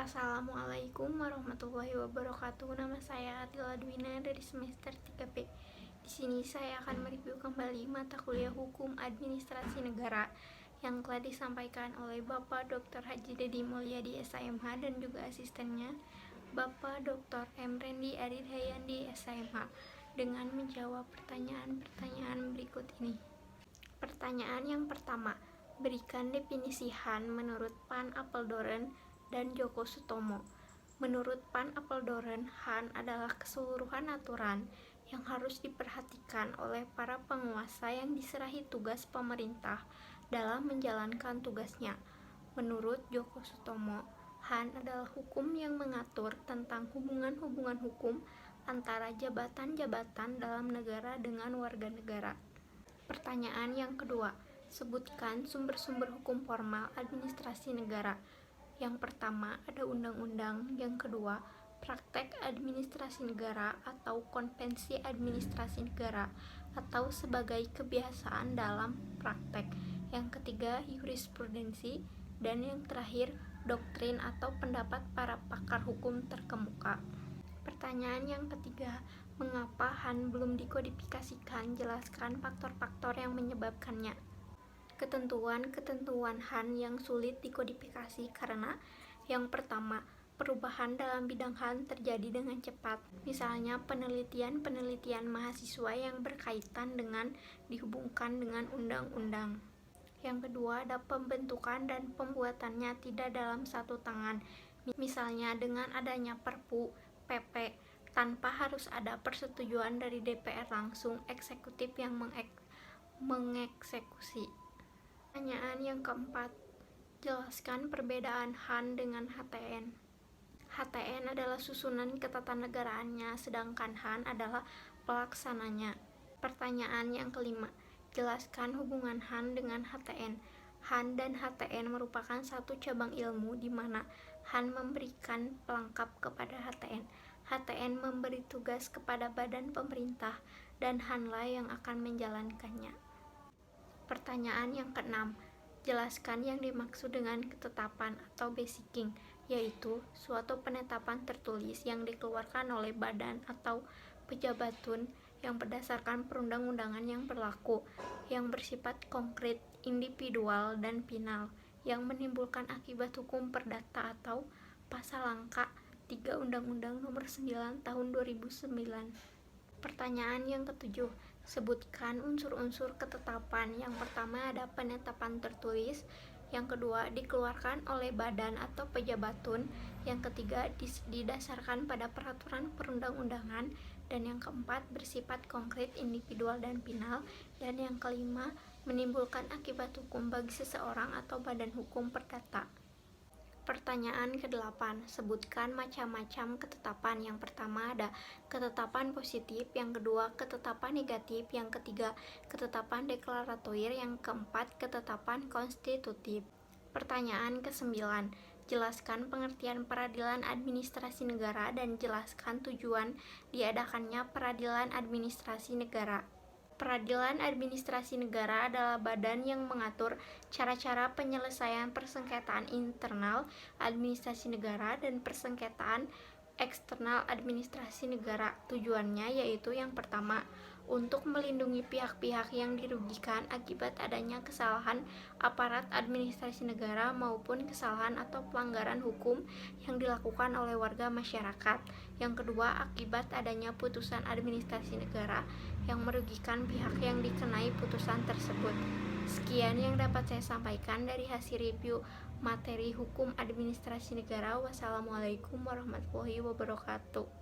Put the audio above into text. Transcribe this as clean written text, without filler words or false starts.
Assalamualaikum warahmatullahi wabarakatuh. Nama saya Atila Dwina dari semester 3B. Di sini saya akan mereview kembali mata kuliah Hukum Administrasi Negara yang telah disampaikan oleh Bapak Dr. Haji Dedi Mulyadi SIMH dan juga asistennya Bapak Dr. M. Rendi Aridhayandi SIMH dengan menjawab pertanyaan-pertanyaan berikut ini. Pertanyaan yang pertama, berikan definisi Han menurut Pan Apeldoorn dan Djoko Sutomo. Menurut Pan Apeldoorn, Han adalah keseluruhan aturan yang harus diperhatikan oleh para penguasa yang diserahi tugas pemerintah dalam menjalankan tugasnya. Menurut Djoko Sutomo, Han adalah hukum yang mengatur tentang hubungan-hubungan hukum antara jabatan-jabatan dalam negara dengan warga negara. Pertanyaan yang kedua, sebutkan sumber-sumber hukum formal administrasi negara. Yang pertama ada undang-undang, yang kedua praktek administrasi negara atau konvensi administrasi negara atau sebagai kebiasaan dalam praktek, yang ketiga jurisprudensi, dan yang terakhir doktrin atau pendapat para pakar hukum terkemuka. Pertanyaan yang ketiga, mengapa Han belum dikodifikasikan? Jelaskan faktor-faktor yang menyebabkannya. Ketentuan-ketentuan Han yang sulit dikodifikasi karena yang pertama, perubahan dalam bidang Han terjadi dengan cepat. Misalnya penelitian-penelitian mahasiswa yang berkaitan dengan dihubungkan dengan undang-undang. Yang kedua, ada pembentukan dan pembuatannya tidak dalam satu tangan. Misalnya dengan adanya Perpu, PP, tanpa harus ada persetujuan dari DPR langsung, eksekutif yang mengeksekusi. Pertanyaan yang keempat, jelaskan perbedaan Han dengan HTN. HTN adalah susunan ketatanegaraan,nya sedangkan Han adalah pelaksananya. Pertanyaan yang kelima, jelaskan hubungan Han dengan HTN. Han dan HTN merupakan satu cabang ilmu di mana Han memberikan pelengkap kepada HTN. HTN memberi tugas kepada badan pemerintah dan Han-lah yang akan menjalankannya. Pertanyaan yang keenam, jelaskan yang dimaksud dengan ketetapan atau basicing, yaitu suatu penetapan tertulis yang dikeluarkan oleh badan atau pejabatun yang berdasarkan perundang-undangan yang berlaku, yang bersifat konkret, individual, dan final, yang menimbulkan akibat hukum perdata atau pasal angka 3 Undang-Undang Nomor 9 Tahun 2009. Pertanyaan yang ketujuh, sebutkan unsur-unsur ketetapan. Yang pertama ada penetapan tertulis, yang kedua dikeluarkan oleh badan atau pejabatun, yang ketiga didasarkan pada peraturan perundang-undangan, dan yang keempat bersifat konkret, individual, dan final, dan yang kelima menimbulkan akibat hukum bagi seseorang atau badan hukum perdata. Pertanyaan ke-8, sebutkan macam-macam ketetapan. Yang pertama ada ketetapan positif, yang kedua ketetapan negatif, yang ketiga ketetapan deklaratoir, yang keempat ketetapan konstitutif. Pertanyaan ke-9, jelaskan pengertian peradilan administrasi negara dan jelaskan tujuan diadakannya peradilan administrasi negara. Peradilan administrasi negara adalah badan yang mengatur cara-cara penyelesaian persengketaan internal administrasi negara dan persengketaan eksternal administrasi negara. Tujuannya yaitu yang pertama, untuk melindungi pihak-pihak yang dirugikan akibat adanya kesalahan aparat administrasi negara maupun kesalahan atau pelanggaran hukum yang dilakukan oleh warga masyarakat. Yang kedua, akibat adanya putusan administrasi negara yang merugikan pihak yang dikenai putusan tersebut. Sekian yang dapat saya sampaikan dari hasil review materi hukum administrasi negara. Wassalamualaikum warahmatullahi wabarakatuh.